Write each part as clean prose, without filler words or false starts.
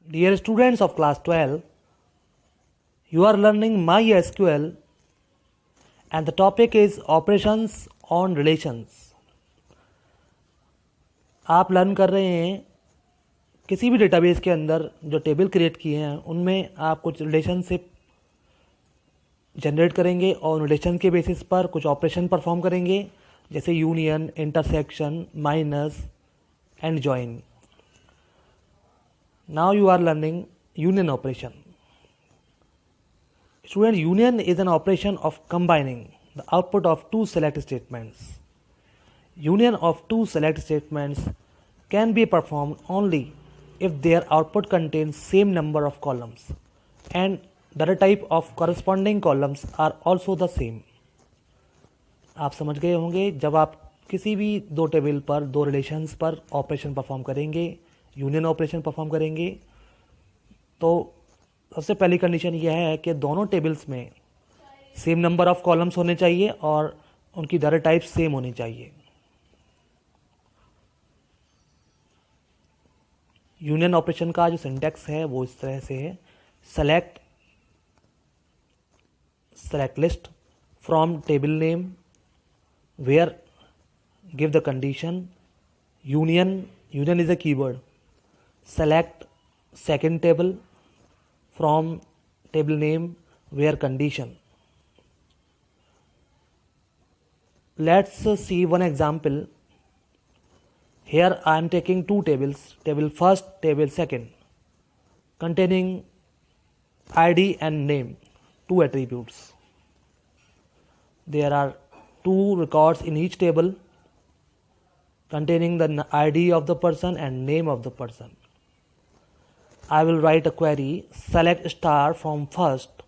Dear students of class 12, you are learning MySQL and the topic is operations on relations. आप learn कर रहे हैं किसी भी डेटाबेस के अंदर जो टेबल क्रिएट किए हैं उनमें आप कुछ रिलेशनशिप जनरेट करेंगे और रिलेशन के बेसिस पर कुछ ऑपरेशन परफॉर्म करेंगे, जैसे union, intersection, minus and join. Now you are learning union operation. Student, union is an operation of combining the output of two select statements. Union of two select statements can be performed only if their output contains same number of columns and the type of corresponding columns are also the same. आप समझ गए होंगे, जब आप किसी भी दो table पर, दो रिलेशंस पर ऑपरेशन परफॉर्म करेंगे, यूनियन ऑपरेशन परफॉर्म करेंगे, तो सबसे पहली कंडीशन यह है कि दोनों टेबल्स में सेम नंबर ऑफ कॉलम्स होने चाहिए और उनकी डाटा टाइप सेम होनी चाहिए. यूनियन ऑपरेशन का जो सिंटैक्स है वो इस तरह से है: select list from table name where give the condition. Union is a keyword. Select second table from table name where condition. Let's see one example. Here I am taking two tables, table first, table second, containing ID and name, two attributes. There are two records in each table containing the ID of the person and name of the person. I will write a query: select star from first,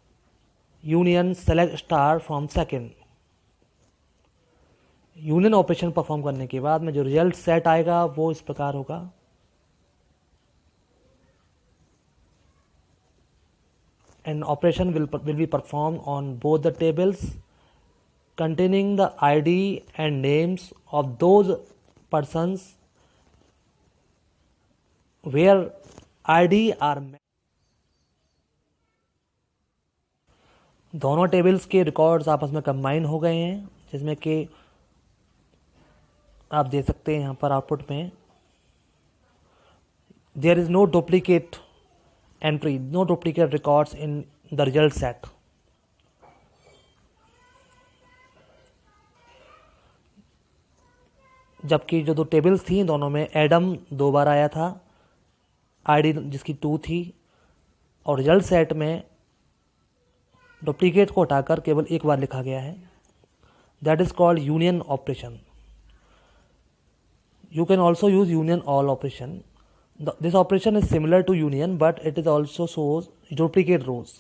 union select star from second. Union operation perform करने के बाद में जो result set आएगा वो इस प्रकार होगा: an operation will be performed on both the tables containing the ID and names of those persons where ID are met. दोनों टेबल्स के रिकॉर्ड्स आपस में कंबाइन हो गए हैं, जिसमें कि आप देख सकते हैं यहाँ पर आउटपुट में there is no duplicate entry, no duplicate records in the result set. जबकि जो दो टेबल्स थी दोनों में एडम 2 बार आया था, आईडी जिसकी 2 थी, और रिजल्ट सेट में डुप्लीकेट को हटाकर केवल एक बार लिखा गया है. That is called union operation. You can also use union all operation. This operation is similar to union but it is also shows duplicate rose.